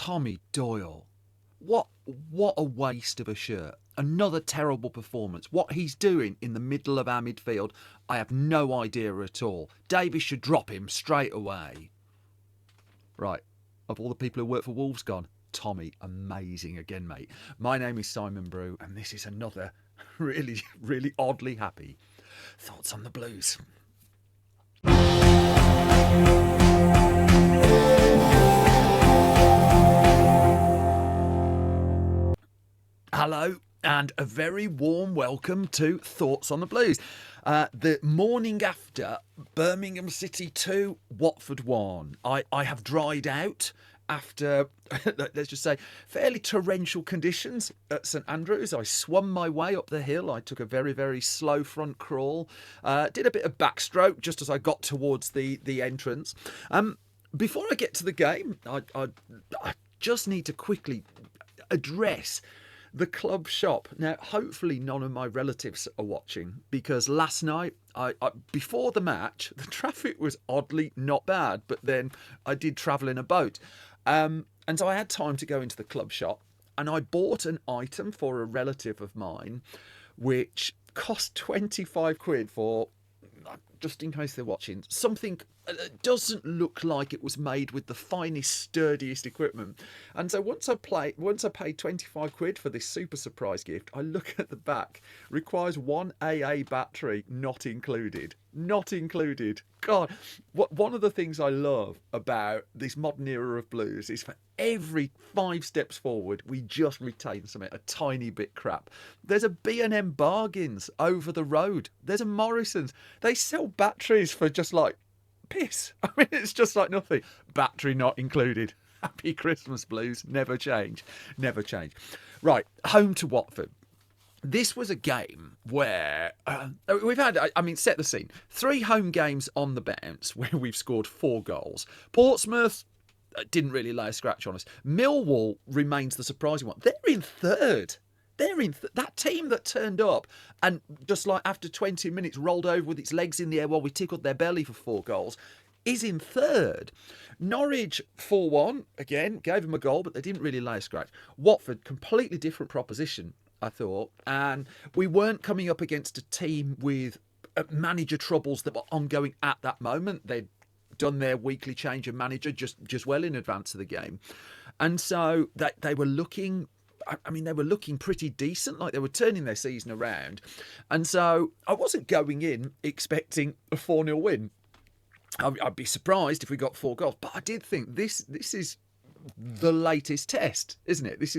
Tommy Doyle. What a waste of a shirt. Another terrible performance. What he's doing in the middle of our midfield, I have no idea at all. Davies should drop him straight away. Right, of all the people who work for Wolves gone, Tommy, amazing again, mate. My name is Simon Brew, and this is another really, really oddly happy Thoughts on the Blues. Hello, and a very warm welcome to Thoughts on the Blues. The morning after Birmingham City 2, Watford 1. I have dried out after, let's just say, fairly torrential conditions at St Andrews. I swum my way up the hill. I took a very, very slow front crawl. Did a bit of backstroke just as I got towards the entrance. Before I get to the game, I just need to quickly address the club shop. Now, hopefully none of my relatives are watching, because last night, before the match, the traffic was oddly not bad, but then I did travel in a boat. And so I had time to go into the club shop, and I bought an item for a relative of mine, which cost 25 quid for, just in case they're watching, something that doesn't look like it was made with the finest, sturdiest equipment. And so once I paid 25 quid for this super surprise gift, I look at the back. Requires one AA battery, not included. Not included. God, one of the things I love about this modern era of blues is for every 5 steps forward, we just retain something a tiny bit crap. There's a B&M Bargains over the road. There's a Morrison's. They sell batteries for just like piss. I mean, it's just like nothing. Battery not included. Happy Christmas, Blues. Never change. Never change. Right, home to Watford. This was a game where we've had, set the scene. 3 home games on the bounce where we've scored 4 goals. Portsmouth didn't really lay a scratch on us. Millwall remains the surprising one. They're in third. That team that turned up and just like after 20 minutes rolled over with its legs in the air while we tickled their belly for 4 goals is in third. Norwich 4-1, again, gave them a goal, but they didn't really lay a scratch. Watford, completely different proposition, I thought. And we weren't coming up against a team with manager troubles that were ongoing at that moment. They'd done their weekly change of manager just well in advance of the game. And so they were looking... they were looking pretty decent, like they were turning their season around. And so I wasn't going in expecting a 4-0 win. I'd be surprised if we got 4 goals. But I did think this is the latest test, isn't it? This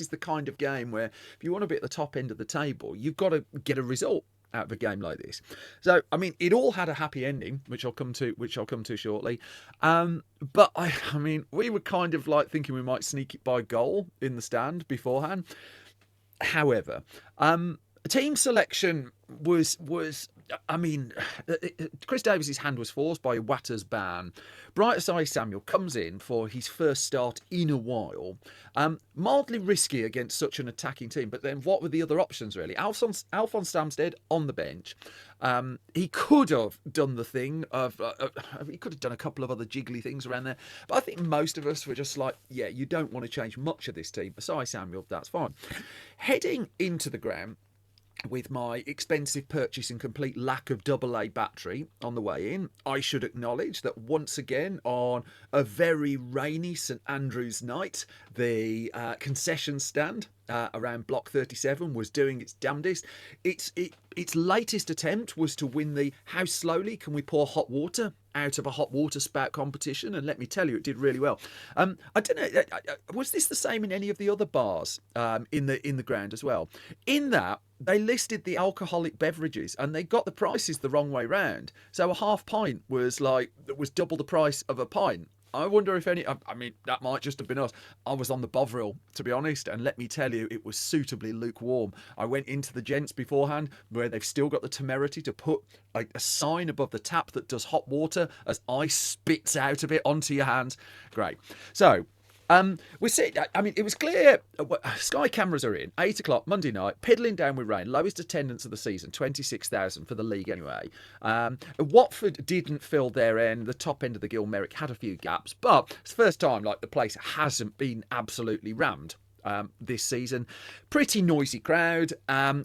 is the kind of game where if you want to be at the top end of the table, you've got to get a result out of a game like this. So, it all had a happy ending, which I'll come to shortly. But we were kind of like thinking we might sneak it by goal in the stand beforehand. However, team selection was Chris Davies' hand was forced by Iwata's ban. Bright Asai Samuel comes in for his first start in a while. Mildly risky against such an attacking team, but then what were the other options really? Alphonse Stamsted on the bench. He could have done the thing of, he could have done a couple of other jiggly things around there, but I think most of us were just like, yeah, you don't want to change much of this team. Asai Samuel, that's fine. Heading into the ground, with my expensive purchase and complete lack of AA battery on the way in, I should acknowledge that once again on a very rainy St Andrews night, the concession stand around Block 37 was doing its damnedest. Its latest attempt was to win the how slowly can we pour hot water out of a hot water spout competition, and let me tell you, it did really well. I don't know, was this the same in any of the other bars in the ground as well? In that, they listed the alcoholic beverages and they got the prices the wrong way round. So a half pint was double the price of a pint. I wonder if that might just have been us. I was on the Bovril, to be honest, and let me tell you, it was suitably lukewarm. I went into the gents beforehand, where they've still got the temerity to put a sign above the tap that does hot water as ice spits out of it onto your hands. Great. So, We see. I mean, it was clear. Sky cameras are in. 8 o'clock Monday night, piddling down with rain. Lowest attendance of the season, 26,000 for the league anyway. Watford didn't fill their end. The top end of the Gil Merrick had a few gaps, but it's the first time like the place hasn't been absolutely rammed. This season, pretty noisy crowd.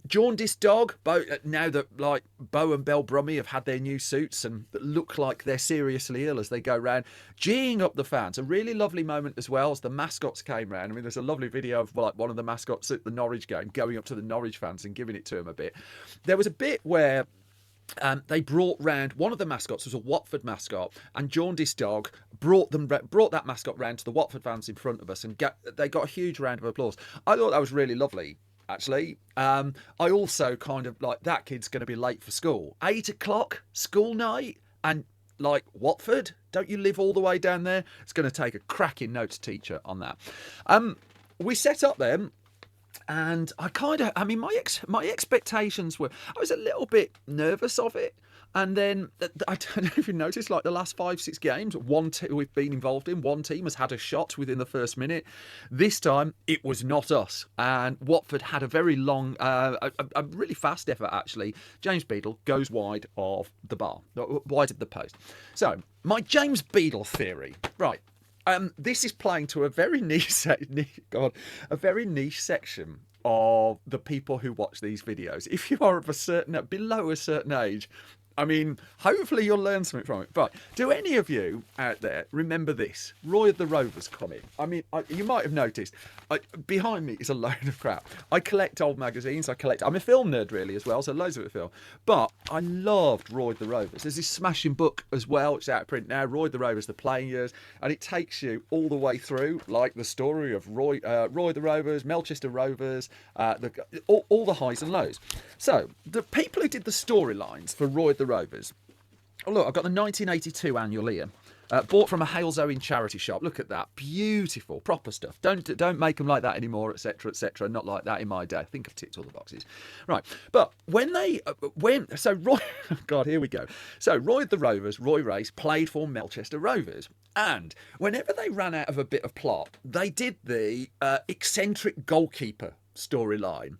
Jaundice dog. Now that like Bo and Bell Brummie have had their new suits and look like they're seriously ill as they go round, geeing up the fans. A really lovely moment as well as the mascots came round. I mean, there's a lovely video of like one of the mascots at the Norwich game going up to the Norwich fans and giving it to them a bit. There was a bit where they brought round one of the mascots was a Watford mascot, and Jaundice Dog brought that mascot round to the Watford fans in front of us, and they got a huge round of applause. I thought that was really lovely, actually. I also kind of like that kid's going to be late for school. 8 o'clock school night, and like Watford, don't you live all the way down there? It's going to take a cracking notes teacher on that. We set up then. And I mean, my expectations were, I was a little bit nervous of it. And then, I don't know if you noticed, like the last 5-6 games, we've been involved in, one team has had a shot within the first minute. This time, it was not us. And Watford had a very long, a really fast effort, actually. James Beedle goes wide of the bar, wide of the post. So, my James Beedle theory, right. This is playing to a very niche section of the people who watch these videos. If you are of below a certain age, I mean, hopefully you'll learn something from it. But do any of you out there remember this? Roy of the Rovers comic. I mean, you might have noticed, behind me is a load of crap. I collect old magazines. I'm a film nerd, really, as well, so loads of it film. But I loved Roy of the Rovers. There's this smashing book as well. It's out of print now, Roy of the Rovers, The Playing Years. And it takes you all the way through, like the story of Roy of the Rovers, Melchester Rovers, all the highs and lows. So, the people who did the storylines for Roy of the Rovers. Oh, look, I've got the 1982 annual here. Bought from a Hales Owen charity shop. Look at that. Beautiful, proper stuff. Don't make them like that anymore, etc., etc. Not like that in my day. I think I've ticked all the boxes. Right. But so Roy, God, here we go. So Roy of the Rovers, Roy Race, played for Melchester Rovers. And whenever they ran out of a bit of plot, they did the eccentric goalkeeper storyline.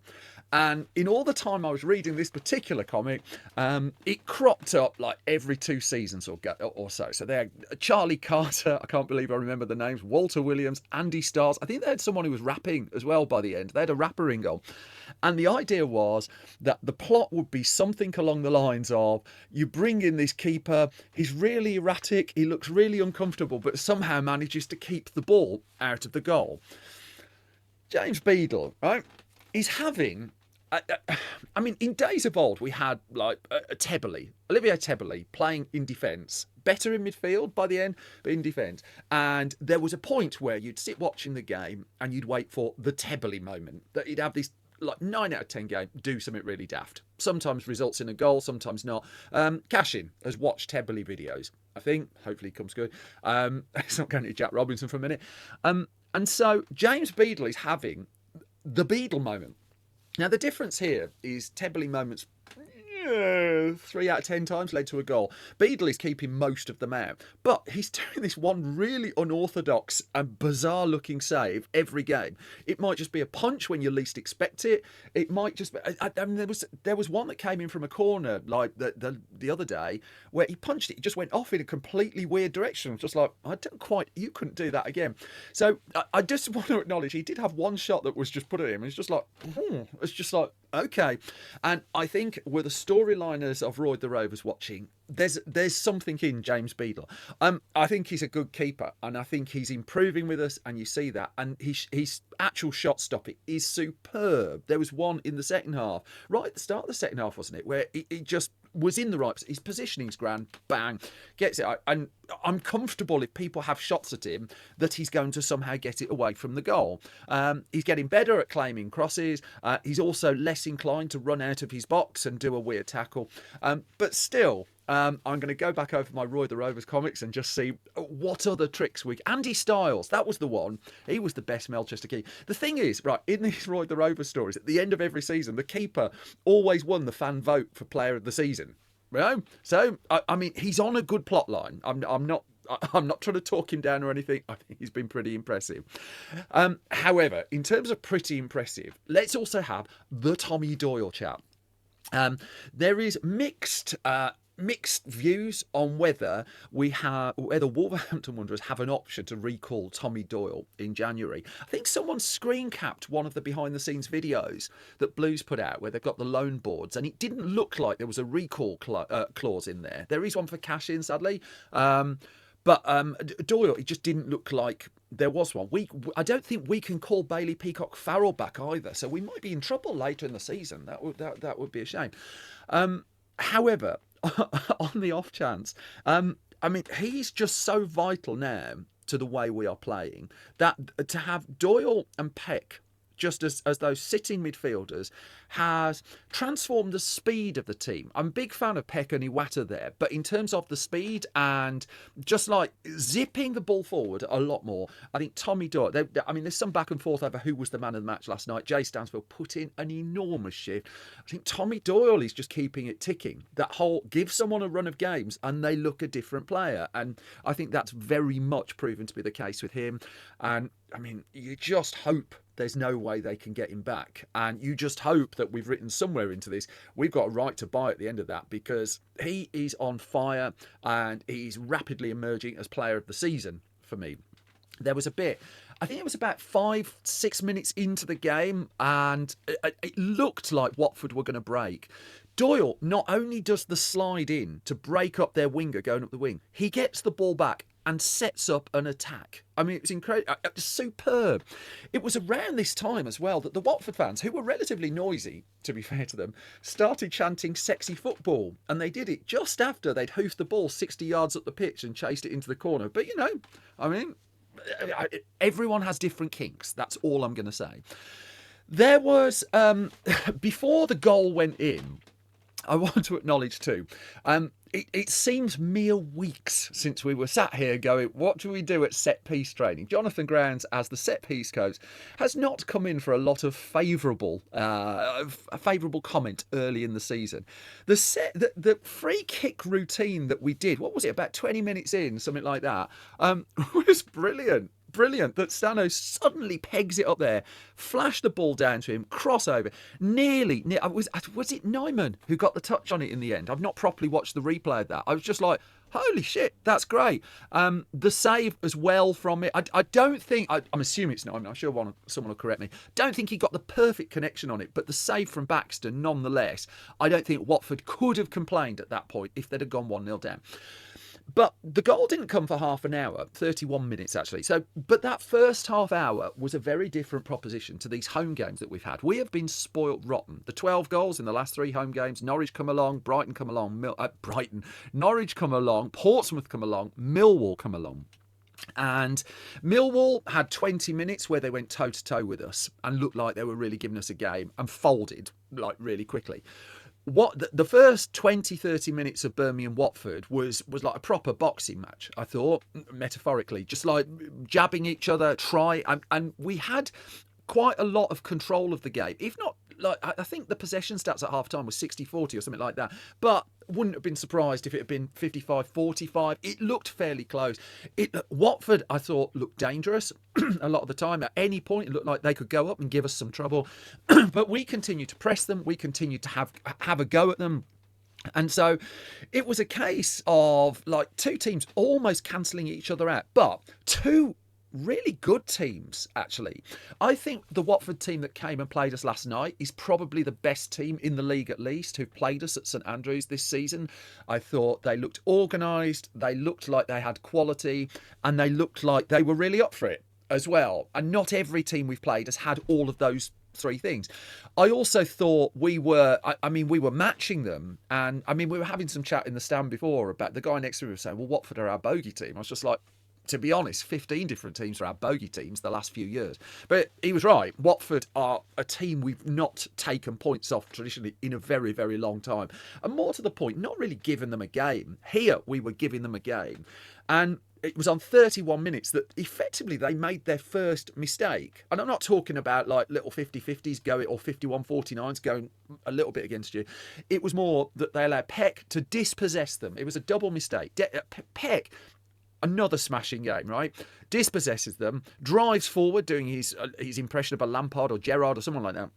And in all the time I was reading this particular comic, it cropped up like every 2 seasons or so. So they had Charlie Carter, I can't believe I remember the names, Walter Williams, Andy Stars. I think they had someone who was rapping as well by the end. They had a rapper in goal. And the idea was that the plot would be something along the lines of, you bring in this keeper, he's really erratic, he looks really uncomfortable, but somehow manages to keep the ball out of the goal. James Beedle, right? He's having... I mean, in days of old, we had like Olivier Tebbely playing in defence, better in midfield by the end, but in defence. And there was a point where you'd sit watching the game and you'd wait for the Tebbely moment, that he'd have this like 9 out of 10 game, do something really daft. Sometimes results in a goal, sometimes not. Cashin has watched Tebbely videos, I think. Hopefully it comes good. It's not going to Jack Robinson for a minute. And so James Beedle is having the Beedle moment. Now, the difference here is Tebbely moments 3 out of 10 times led to a goal. Beedle is keeping most of them out. But he's doing this one really unorthodox and bizarre looking save every game. It might just be a punch when you least expect it. It might just be... I mean, there was one that came in from a corner like the other day where he punched it. It just went off in a completely weird direction. Just like, you couldn't do that again. So I just want to acknowledge he did have one shot that was just put at him. It's just like, okay. And I think with the storyliners of Roy the Rovers watching, there's something in James Beedle. I think he's a good keeper, and I think he's improving with us, and you see that. And his actual shot stopping is superb. There was one in the second half, right at the start of the second half, wasn't it, where he just was in the right. His positioning's grand, bang, gets it. And I'm comfortable if people have shots at him that he's going to somehow get it away from the goal. He's getting better at claiming crosses. He's also less inclined to run out of his box and do a weird tackle. But still, I'm going to go back over my Roy the Rovers comics and just see what other tricks Andy Styles, that was the one. He was the best Melchester keeper. The thing is, right, in these Roy the Rovers stories, at the end of every season, the keeper always won the fan vote for player of the season. You know? So, I mean, he's on a good plot line. I'm not I'm not trying to talk him down or anything. I think he's been pretty impressive. However, in terms of pretty impressive, let's also have the Tommy Doyle chat. There is mixed views on whether Wolverhampton Wanderers have an option to recall Tommy Doyle in January. I think someone screen capped one of the behind the scenes videos that Blues put out where they've got the loan boards, and it didn't look like there was a recall clause in there. There is one for cash in, sadly. But Doyle, it just didn't look like there was one. I don't think we can call Bailey Peacock Farrell back either, so we might be in trouble later in the season. That would be a shame. However, on the off chance, he's just so vital now to the way we are playing that to have Doyle and Peck just as those sitting midfielders has transformed the speed of the team. I'm a big fan of Peck and Iwata there, but in terms of the speed and just like zipping the ball forward a lot more, I think Tommy Doyle, there's some back and forth over who was the man of the match last night. Jay Stansfield put in an enormous shift. I think Tommy Doyle is just keeping it ticking. That whole give someone a run of games and they look a different player. And I think that's very much proven to be the case with him. And you just hope there's no way they can get him back. And you just hope that we've written somewhere into this, we've got a right to buy at the end of that, because he is on fire and he's rapidly emerging as player of the season for me. There was I think it was about 5-6 minutes into the game, and it looked like Watford were going to break. Doyle not only does the slide in to break up their winger going up the wing, he gets the ball back and sets up an attack. It was incredible. It was superb. It was around this time as well that the Watford fans, who were relatively noisy, to be fair to them, started chanting sexy football. And they did it just after they'd hoofed the ball 60 yards up the pitch and chased it into the corner. But, everyone has different kinks. That's all I'm going to say. There was, before the goal went in, I want to acknowledge too, it seems mere weeks since we were sat here going, what do we do at set-piece training? Jonathan Grounds, as the set-piece coach, has not come in for a lot of favourable comment early in the season. The free kick routine that we did, what was it, about 20 minutes in, something like that, was brilliant. Brilliant that Stano suddenly pegs it up there, flashed the ball down to him, crossover. Was it Nyman who got the touch on it in the end? I've not properly watched the replay of that. I was just like, holy shit, that's great. The save as well from it. I don't think, I'm assuming it's Nyman, I'm sure someone will correct me. Don't think he got the perfect connection on it, but the save from Baxter nonetheless, I don't think Watford could have complained at that point if they'd have gone 1-0 down. But the goal didn't come for half an hour, 31 minutes actually. But that first half hour was a very different proposition to these home games that we've had. We have been spoilt rotten. The 12 goals in the last 3 home games, Norwich come along, Brighton come along, Norwich come along, Portsmouth come along, Millwall come along. And Millwall had 20 minutes where they went toe-to-toe with us and looked like they were really giving us a game and folded like really quickly. The first 20-30 minutes of Birmingham Watford was like a proper boxing match, I thought, metaphorically, just like jabbing each other, and we had quite a lot of control of the game. If not, like, I think the possession stats at half-time was 60-40 or something like that, but wouldn't have been surprised if it had been 55-45. It looked fairly close. Watford, I thought, looked dangerous a lot of the time. At any point, it looked like they could go up and give us some trouble. But we continued to press them. We continued to have a go at them. And so it was a case of like two teams almost cancelling each other out, but two really good teams, actually. I think the Watford team that came and played us last night is probably the best team in the league, at least, who played us at St Andrews this season. I thought they looked organised, they looked like they had quality, and they looked like they were really up for it as well. And not every team we've played has had all of those 3 things. I also thought we were matching them, and we were having some chat in the stand before about the guy next to me was saying, well, Watford are our bogey team. I was just like, to be honest, 15 different teams are our bogey teams the last few years. But he was right. Watford are a team we've not taken points off traditionally in a very, very long time. And more to the point, not really giving them a game. Here, we were giving them a game. And it was on 31 minutes that effectively they made their first mistake. And I'm not talking about like little 50-50s going or 51-49s going a little bit against you. It was more that they allowed Peck to dispossess them. It was a double mistake. Peck another smashing game, right? Dispossesses them, drives forward, doing his impression of a Lampard or Gerrard or someone like that.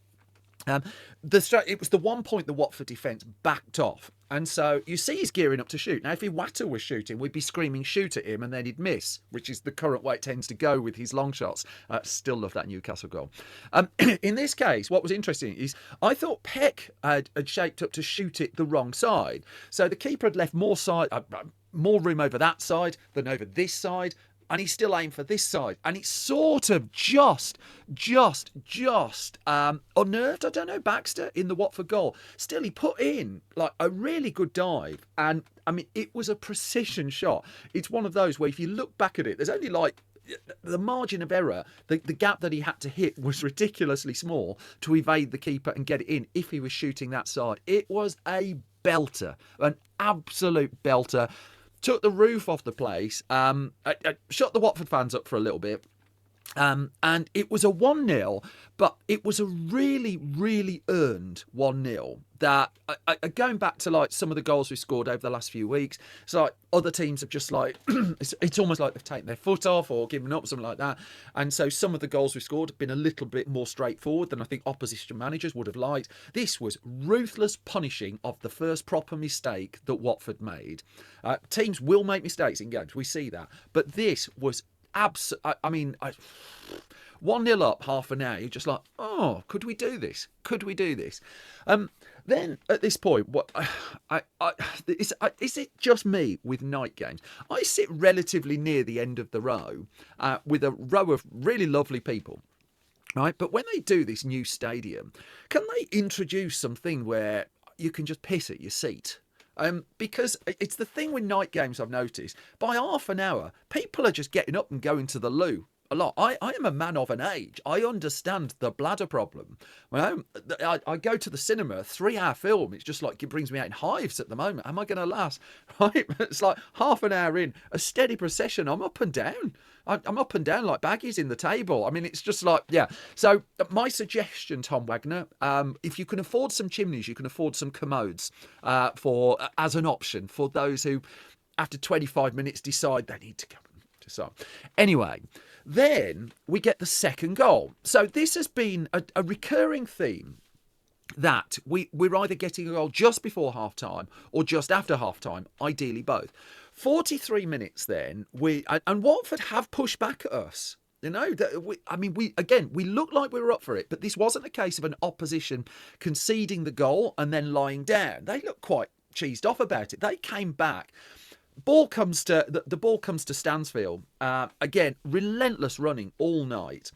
It was the one point the Watford defence backed off. And so you see he's gearing up to shoot. Now, if Iwata was shooting, we'd be screaming, shoot at him, and then he'd miss, which is the current way it tends to go with his long shots. Still love that Newcastle goal. In this case, what was interesting is I thought Peck had shaped up to shoot it the wrong side. So the keeper had left more room over that side than over this side. And he still aimed for this side. And it sort of just unnerved, I don't know, Baxter in the Watford goal. Still, he put in like a really good dive. And I mean, it was a precision shot. It's one of those where if you look back at it, there's only like the margin of error, the gap that he had to hit was ridiculously small to evade the keeper and get it in if he was shooting that side. It was a belter, an absolute belter. Took the roof off the place, shut the Watford fans up for a little bit. And it was a 1-0, but it was a really, really earned 1-0 that, going back to like some of the goals we scored over the last few weeks, it's like other teams have just like, it's almost like they've taken their foot off or given up, something like that. And so some of the goals we scored have been a little bit more straightforward than I think opposition managers would have liked. This was ruthless punishing of the first proper mistake that Watford made. Teams will make mistakes in games, we see that. But this was 1-0 up, half an hour. You're just like, oh, could we do this? Could we do this? Then at this point, is it just me with night games? I sit relatively near the end of the row with a row of really lovely people. Right, but when they do this new stadium, can they introduce something where you can just piss at your seat? Because it's the thing with night games I've noticed. By half an hour, people are just getting up and going to the loo a lot. I am a man of an age. I understand the bladder problem. When I go to the cinema, a 3-hour film, it's just like it brings me out in hives at the moment. Am I going to last? Right? It's like half an hour in, a steady procession. I'm up and down. I'm up and down like baggies in the table. I mean, it's just like, yeah. So my suggestion, Tom Wagner, if you can afford some chimneys, you can afford some commodes as an option for those who, after 25 minutes, decide they need to go and decide. Anyway, then we get the second goal. So this has been a recurring theme that we're either getting a goal just before half-time or just after half-time, ideally both. 43 minutes then, and Watford have pushed back at us. You know, we looked like we were up for it, but this wasn't a case of an opposition conceding the goal and then lying down. They looked quite cheesed off about it. They came back. The ball comes to Stansfield. Again, relentless running all night.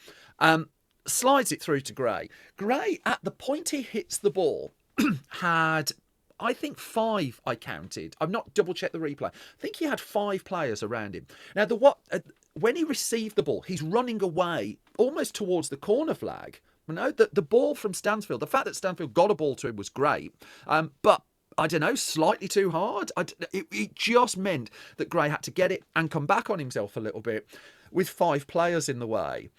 Slides it through to Gray. Gray, at the point he hits the ball, had, I think, 5, I counted. I've not double-checked the replay. I think he had 5 players around him. Now, when he received the ball, he's running away almost towards the corner flag. You know, the ball from Stansfield, the fact that Stansfield got a ball to him was great. But I don't know, slightly too hard. It just meant that Gray had to get it and come back on himself a little bit with 5 players in the way.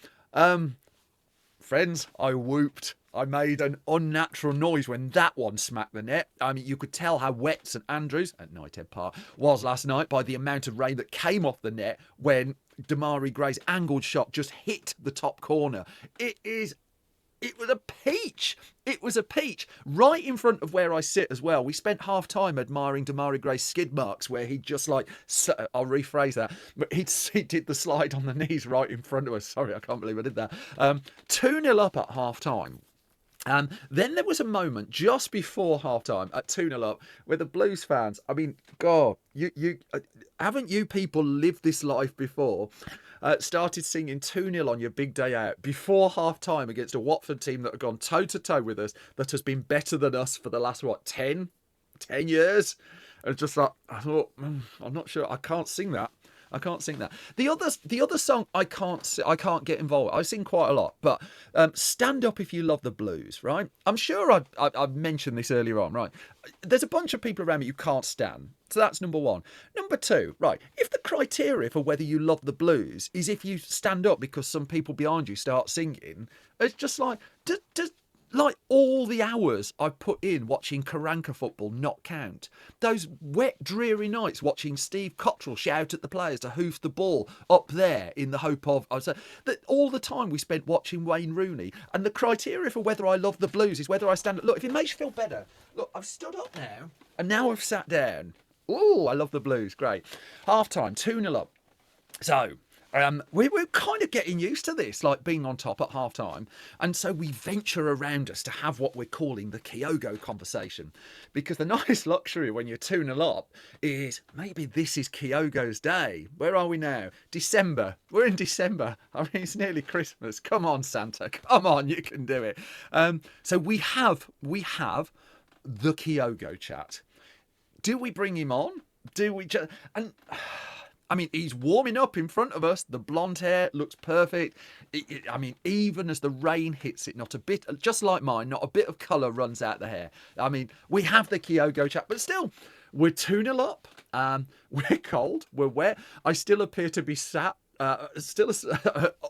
Friends, I whooped. I made an unnatural noise when that one smacked the net. I mean, you could tell how wet St Andrews at Knighthead Park was last night by the amount of rain that came off the net when Demarai Gray's angled shot just hit the top corner. It was a peach. It was a peach. Right in front of where I sit as well. We spent half time admiring Demarai Gray's skid marks where he just like, I'll rephrase that, but he did the slide on the knees right in front of us. Sorry, I can't believe I did that. 2-0 up at half time. Then there was a moment just before half-time at 2-0 up where the Blues fans, I mean, God, you haven't you people lived this life before? Started singing 2-0 on your big day out before half-time against a Watford team that had gone toe-to-toe with us, that has been better than us for the last, 10 years? And just like, I thought, I'm not sure, I can't sing that. I can't sing that. The other song I can't get involved. I sing quite a lot, but Stand Up If You Love the Blues, right? I'm sure I've mentioned this earlier on, right? There's a bunch of people around me you can't stand. So that's number one. Number two, right, if the criteria for whether you love the blues is if you stand up because some people behind you start singing, it's just like, like all the hours I put in watching Karanka football not count. Those wet, dreary nights watching Steve Cottrell shout at the players to hoof the ball up there in the hope of... I was that all the time we spent watching Wayne Rooney. And the criteria for whether I love the Blues is whether I stand... Look, if it makes you feel better, look, I've stood up now and now I've sat down. Ooh, I love the Blues. Great. Half-time, 2-0 up. So... we're kind of getting used to this, like being on top at half time. And so we venture around us to have what we're calling the Kyogo conversation. Because the nice luxury when you're 2-0 up is maybe this is Kyogo's day. Where are we now? December. We're in December. I mean, it's nearly Christmas. Come on, Santa. Come on, you can do it. So we have the Kyogo chat. Do we bring him on? Do we just... And... I mean, he's warming up in front of us. The blonde hair looks perfect. I mean, even as the rain hits it, not a bit, just like mine, not a bit of colour runs out the hair. I mean, we have the Kyogo chat, but still, we're 2-0 up. We're cold. We're wet. I still appear to be sat still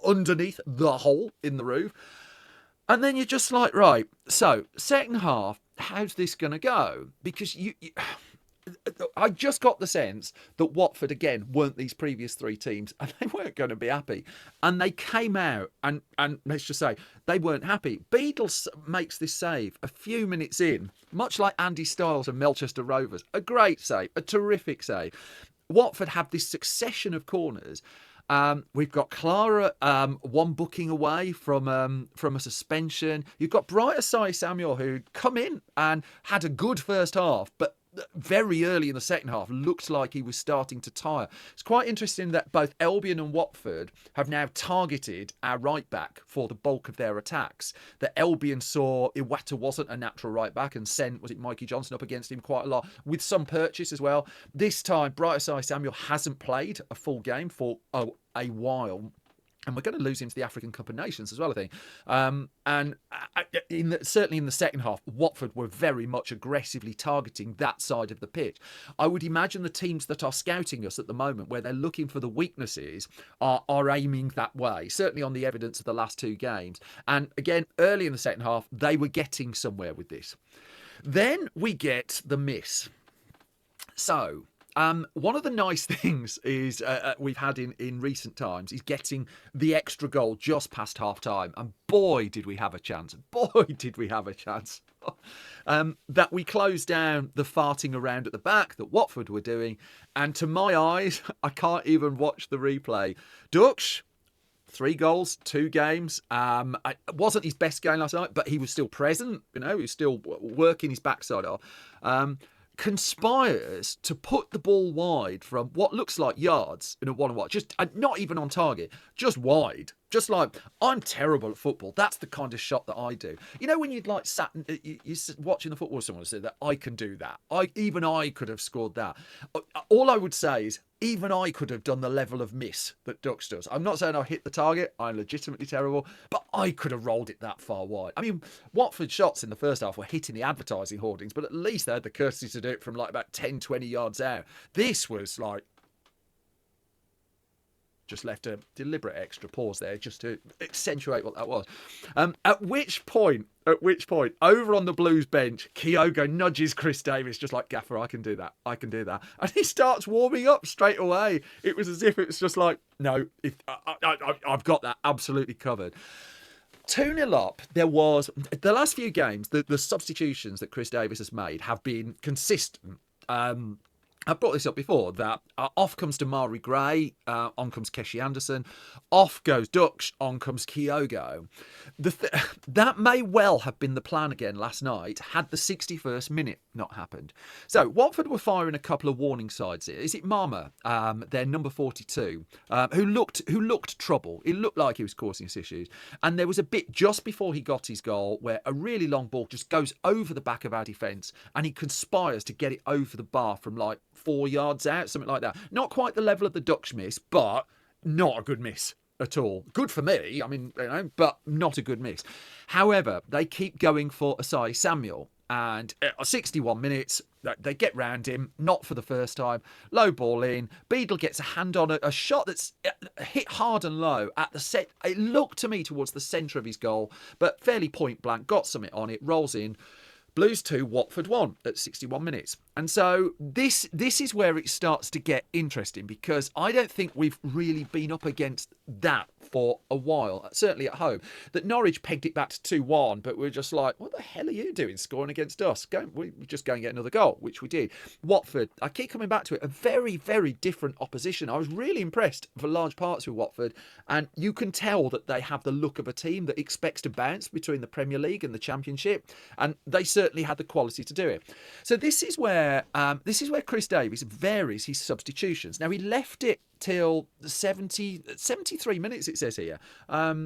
underneath the hole in the roof. And then you're just like, right, so second half, how's this going to go? Because I just got the sense that Watford, again, weren't these previous three teams and they weren't going to be happy. And they came out and let's just say, they weren't happy. Beedle makes this save a few minutes in, much like Andy Styles and Melchester Rovers. A great save, a terrific save. Watford have this succession of corners. We've got Clara one booking away from a suspension. You've got Bright Asai Samuel, who'd come in and had a good first half, but very early in the second half looked like he was starting to tire. It's quite interesting that both Albion and Watford have now targeted our right back for the bulk of their attacks. That Albion saw Iwata wasn't a natural right back and sent, was it Mikey Johnson up against him quite a lot, with some purchase as well. This time, Bright Asai Samuel hasn't played a full game for a while. And we're going to lose him to the African Cup of Nations as well, I think. Certainly in the second half, Watford were very much aggressively targeting that side of the pitch. I would imagine the teams that are scouting us at the moment, where they're looking for the weaknesses, are aiming that way, certainly on the evidence of the last two games. And again, early in the second half, they were getting somewhere with this. Then we get the miss. So... one of the nice things is we've had in recent times is getting the extra goal just past half time. And boy, did we have a chance. Boy, did we have a chance. That we closed down the farting around at the back that Watford were doing. And to my eyes, I can't even watch the replay. Dux, 3 goals, 2 games. It wasn't his best game last night, but he was still present. You know, he was still working his backside off. Conspires to put the ball wide from what looks like yards in a one-on-one, just not even on target, just wide. Just like, I'm terrible at football. That's the kind of shot that I do. You know, when you'd like sat you're watching the football, someone said that I can do that. Even I could have scored that. All I would say is, even I could have done the level of miss that Dux does. I'm not saying I hit the target. I'm legitimately terrible, but I could have rolled it that far wide. I mean, Watford's shots in the first half were hitting the advertising hoardings, but at least they had the courtesy to do it from like about 10, 20 yards out. This was like, just left a deliberate extra pause there just to accentuate what that was. At which point, over on the Blues bench, Kyogo nudges Chris Davies, just like, Gaffer, I can do that. And he starts warming up straight away. It was as if it was just like, no, I've got that absolutely covered. 2-0 up, there was, the last few games, the substitutions that Chris Davies has made have been consistent. I've brought this up before, that off comes Demarai Gray, on comes Keshi Anderson, off goes Dux, on comes Kyogo. That may well have been the plan again last night, had the 61st minute not happened. So, Watford were firing a couple of warning sides here. Is it Mama, their number 42, who looked trouble? It looked like he was causing us issues. And there was a bit just before he got his goal where a really long ball just goes over the back of our defence and he conspires to get it over the bar from like 4 yards out, something like that. Not quite the level of the Dutch miss, but not a good miss at all. Good for me, I mean, you know, but not a good miss. However, they keep going for Asai Samuel. And 61 minutes, they get round him, not for the first time. Low ball in. Beedle gets a hand on a shot that's hit hard and low at the set. It looked to me towards the centre of his goal, but fairly point blank. Got something on it, rolls in. Blues 2, Watford 1 at 61 minutes. And so this is where it starts to get interesting, because I don't think we've really been up against that for a while, certainly at home. That Norwich pegged it back to 2-1, but we're just like, what the hell are you doing scoring against us? We just go and get another goal, which we did. Watford, I keep coming back to it, a very, very different opposition. I was really impressed for large parts with Watford, and you can tell that they have the look of a team that expects to bounce between the Premier League and the Championship, and they certainly had the quality to do it. So this is where Chris Davies varies his substitutions. Now, he left it till 73 minutes, it says here.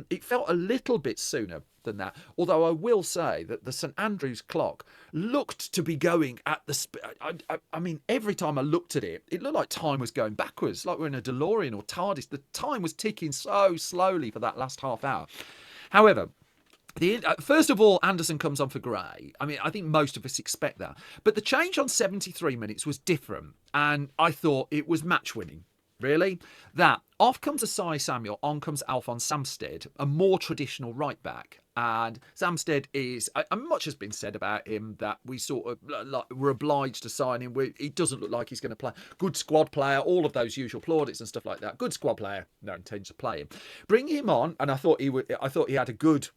It felt a little bit sooner than that, although I will say that the St Andrews clock looked to be going at the I mean, every time I looked at it, it looked like time was going backwards, like we're in a DeLorean or TARDIS. The time was ticking so slowly for that last half hour. However, first of all, Anderson comes on for Gray. I mean, I think most of us expect that. But the change on 73 minutes was different, and I thought it was match-winning, really. That off comes Asai Samuel, on comes Alphonse Samsted, a more traditional right-back. And Samsted is, much has been said about him, that we sort of were obliged to sign him. He doesn't look like he's going to play. Good squad player, all of those usual plaudits and stuff like that. Good squad player, no intention to play him. Bring him on, and I thought he had a good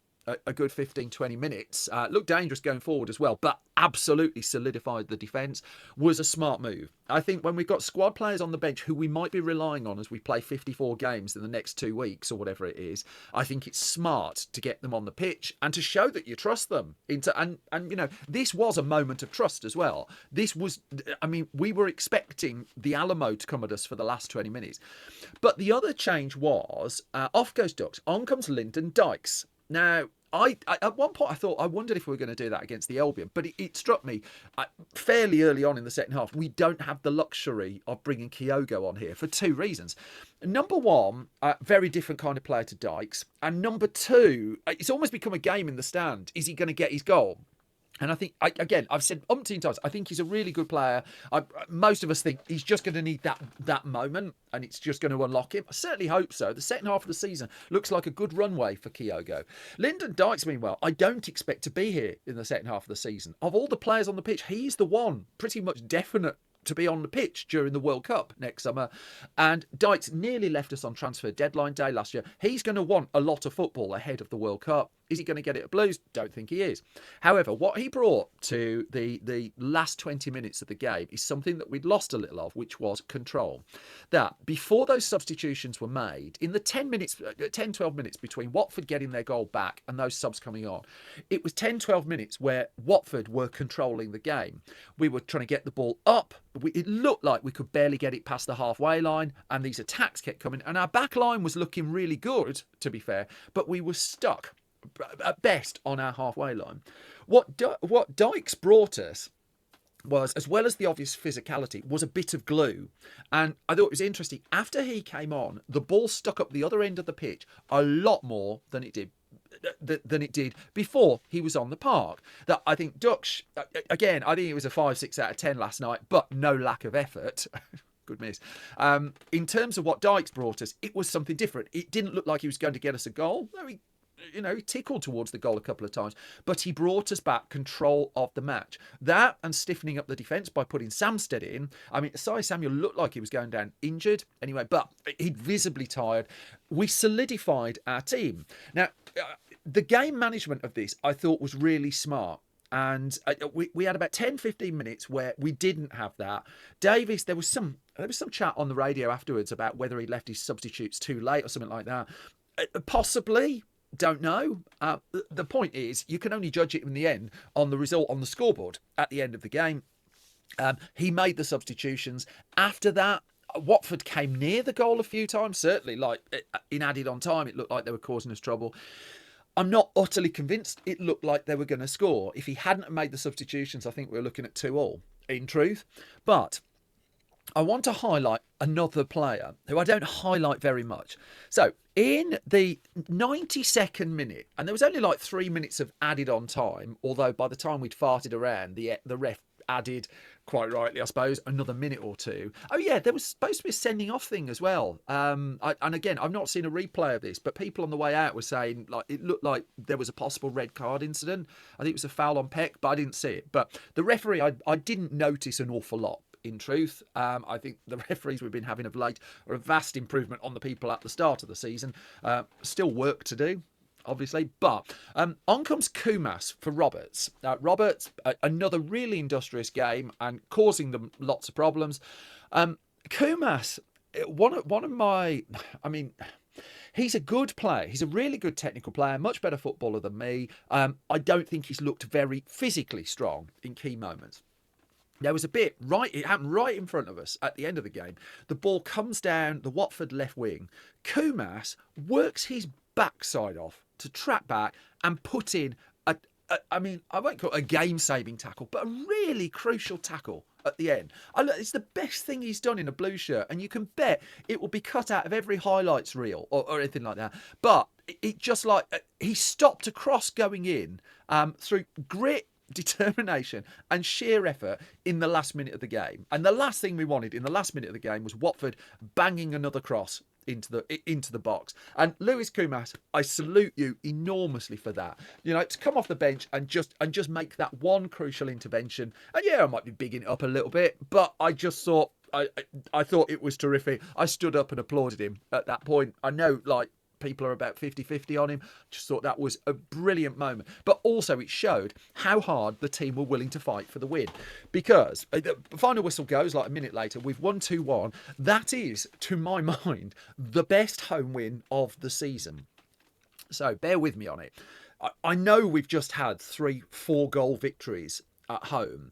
15, 20 minutes. Looked dangerous going forward as well, but absolutely solidified the defence. Was a smart move. I think when we've got squad players on the bench who we might be relying on as we play 54 games in the next 2 weeks or whatever it is, I think it's smart to get them on the pitch and to show that you trust them. And you know, this was a moment of trust as well. This was, I mean, we were expecting the Alamo to come at us for the last 20 minutes. But the other change was, off goes Ducks, on comes Lyndon Dykes. Now, I at one point I wondered if we were going to do that against the Albion, but it struck me fairly early on in the second half, we don't have the luxury of bringing Kyogo on here for 2 reasons. Number one, very different kind of player to Dykes, and number two, it's almost become a game in the stand. Is he going to get his goal? And I think, again, I've said umpteen times, I think he's a really good player. Most of us think he's just going to need that moment, and it's just going to unlock him. I certainly hope so. The second half of the season looks like a good runway for Kyogo. Lyndon Dykes, meanwhile, I don't expect to be here in the second half of the season. Of all the players on the pitch, he's the one pretty much definite to be on the pitch during the World Cup next summer. And Dykes nearly left us on transfer deadline day last year. He's going to want a lot of football ahead of the World Cup. Is he going to get it at Blues? Don't think he is. However, what he brought to the last 20 minutes of the game is something that we'd lost a little of, which was control. That before those substitutions were made, in the 10, 12 minutes between Watford getting their goal back and those subs coming on, it was 10, 12 minutes where Watford were controlling the game. We were trying to get the ball up. It looked like we could barely get it past the halfway line, and these attacks kept coming. And our back line was looking really good, to be fair, but we were stuck at best on our halfway line. What Dykes brought us was, as well as the obvious physicality, was a bit of glue. And I thought it was interesting. After he came on, the ball stuck up the other end of the pitch a lot more than it did before he was on the park. That I think Dux, again, I think it was a 5-6 out of 10 last night, but no lack of effort. Good miss. In terms of what Dykes brought us, it was something different. It didn't look like he was going to get us a goal. No, he tickled towards the goal a couple of times, but he brought us back control of the match. That and stiffening up the defence by putting Samsted in. I mean, Asai Samuel looked like he was going down injured anyway, but he'd visibly tired. We solidified our team. Now, the game management of this, I thought, was really smart. And we had about 10, 15 minutes where we didn't have that. Davies, there was some chat on the radio afterwards about whether he left his substitutes too late or something like that. Possibly. Don't know. The point is, you can only judge it in the end on the result on the scoreboard at the end of the game. He made the substitutions. After that, Watford came near the goal a few times. Certainly, like in added on time, it looked like they were causing us trouble. I'm not utterly convinced it looked like they were going to score. If he hadn't made the substitutions, I think we were looking at 2-2, in truth. But I want to highlight another player who I don't highlight very much. So, in the 92nd minute, and there was only like 3 minutes of added on time, although by the time we'd farted around, the ref added, quite rightly, I suppose, another minute or two. Oh, yeah, there was supposed to be a sending off thing as well. And again, I've not seen a replay of this, but people on the way out were saying like it looked like there was a possible red card incident. I think it was a foul on Peck, but I didn't see it. But the referee, I didn't notice an awful lot. In truth, I think the referees we've been having of late are a vast improvement on the people at the start of the season. Still work to do, obviously. But on comes Kumas for Roberts. Roberts, another really industrious game and causing them lots of problems. Kumas, one of my, I mean, he's a good player. He's a really good technical player, much better footballer than me. I don't think he's looked very physically strong in key moments. There was a bit, it happened right in front of us at the end of the game. The ball comes down the Watford left wing. Kumas works his backside off to track back and put in I won't call it a game-saving tackle, but a really crucial tackle at the end. It's the best thing he's done in a blue shirt, and you can bet it will be cut out of every highlights reel or anything like that. But it just like, he stopped a cross going in through grit, determination and sheer effort in the last minute of the game. And the last thing we wanted in the last minute of the game was Watford banging another cross into the box. And Lewis Kumas, I salute you enormously for that. You know, to come off the bench and just make that one crucial intervention. And yeah, I might be bigging it up a little bit, but I just thought I thought it was terrific. I stood up and applauded him at that point. I know, like, people are about 50-50 on him. Just thought that was a brilliant moment. But also it showed how hard the team were willing to fight for the win. Because the final whistle goes like a minute later. We've won 2-1. That is, to my mind, the best home win of the season. So bear with me on it. I know we've just had 3-4 goal victories at home.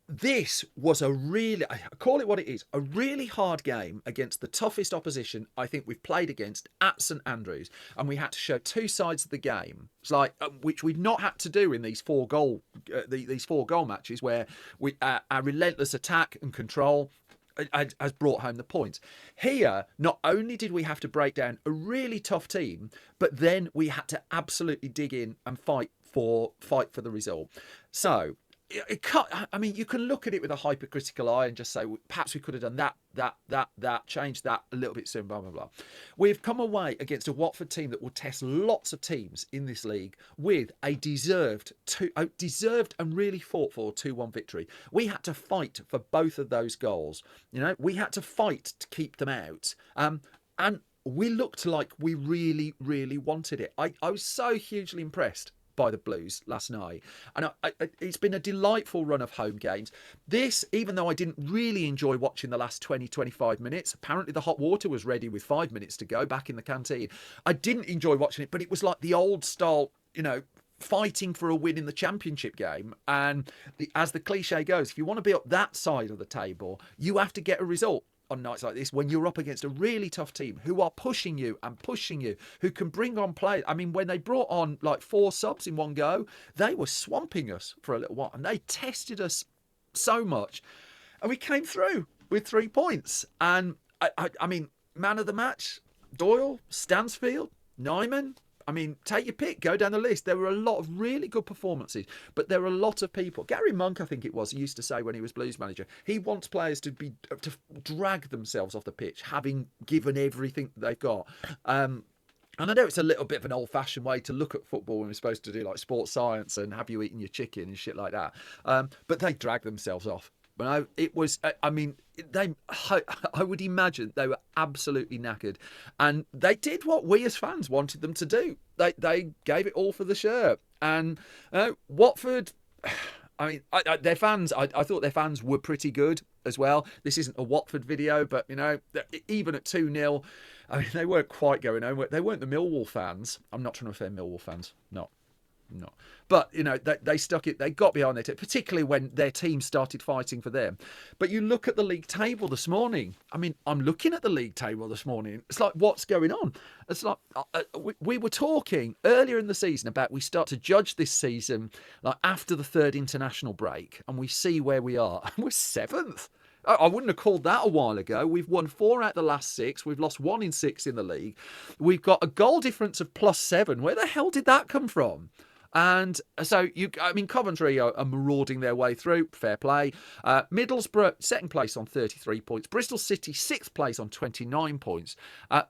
This was a really, I call it what it is, a really hard game against the toughest opposition I think we've played against at St Andrews. And we had to show two sides of the game. It's like, which we've not had to do in these four goal matches, where our relentless attack and control has brought home the points. Here, not only did we have to break down a really tough team, but then we had to absolutely dig in and fight for the result. So, you can look at it with a hypercritical eye and just say, well, perhaps we could have done that, changed that a little bit soon, blah, blah, blah. We've come away against a Watford team that will test lots of teams in this league with a deserved and really fought for 2-1 victory. We had to fight for both of those goals. You know, we had to fight to keep them out. And we looked like we really, really wanted it. I was so hugely impressed by the Blues last night, and it's been a delightful run of home games. This, even though I didn't really enjoy watching the last 20-25 minutes, apparently the hot water was ready with 5 minutes to go back in the canteen. I didn't enjoy watching it, but it was like the old style, you know, fighting for a win in the championship game. And as the cliche goes, if you want to be up that side of the table, you have to get a result on nights like this, when you're up against a really tough team who are pushing you, who can bring on players. I mean, when they brought on like 4 subs in one go, they were swamping us for a little while, and they tested us so much, and we came through with 3 points. And I mean, man of the match, Doyle, Stansfield, Nyman. I mean, take your pick, go down the list. There were a lot of really good performances, but there were a lot of people. Gary Monk, I think it was, used to say when he was Blues manager, he wants players to drag themselves off the pitch, having given everything that they've got. And I know it's a little bit of an old-fashioned way to look at football when we're supposed to do like sports science and have you eaten your chicken and shit like that. But they drag themselves off. But it was, I mean, I would imagine they were absolutely knackered, and they did what we as fans wanted them to do. They gave it all for the shirt. And Watford, I mean, their fans, I thought their fans were pretty good as well. This isn't a Watford video, but, you know, even at 2-0, I mean, they weren't quite going home. They weren't the Millwall fans. I'm not trying to offend Millwall fans. No. But, you know, they stuck it. They got behind it, particularly when their team started fighting for them. But you look at the league table this morning. I mean, I'm looking at the league table this morning. It's like, what's going on? It's like, we were talking earlier in the season about we start to judge this season like after the 3rd international break, and we see where we are. And we're 7th. I wouldn't have called that a while ago. We've won 4 out of the last 6. We've lost 1 in 6 in the league. We've got a goal difference of +7. Where the hell did that come from? And so, Coventry are marauding their way through. Fair play. Middlesbrough, 2nd place on 33 points. Bristol City, 6th place on 29 points.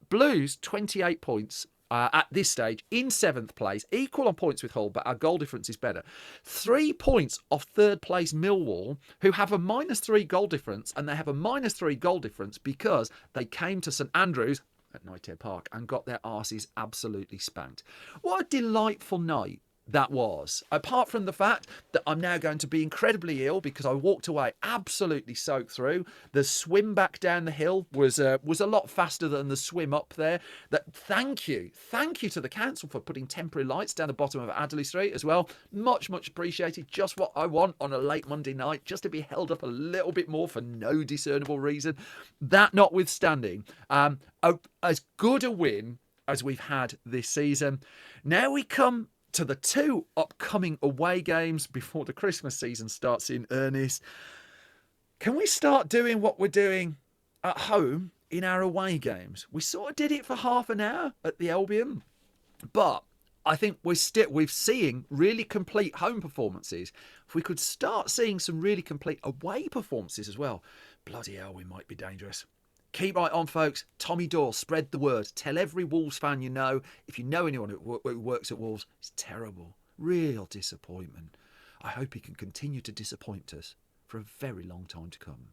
Blues, 28 points. At this stage, in 7th place, equal on points with Hull, but our goal difference is better. 3 points off 3rd place Millwall, who have a -3 goal difference, and they have a -3 goal difference because they came to St Andrews at Knighthead Park and got their arses absolutely spanked. What a delightful night that was. Apart from the fact that I'm now going to be incredibly ill because I walked away absolutely soaked through. The swim back down the hill was a lot faster than the swim up there. Thank you to the council for putting temporary lights down the bottom of Adderley Street as well. Much appreciated. Just what I want on a late Monday night, just to be held up a little bit more for no discernible reason. That notwithstanding, as good a win as we've had this season. Now we come to the 2 upcoming away games before the Christmas season starts in earnest. Can we start doing what we're doing at home in our away games? We sort of did it for half an hour at the Albion, but I think we're seeing really complete home performances. If we could start seeing some really complete away performances as well, bloody hell, we might be dangerous. Keep right on, folks. Tommy Doyle, spread the word. Tell every Wolves fan you know. If you know anyone who works at Wolves, it's terrible. Real disappointment. I hope he can continue to disappoint us for a very long time to come.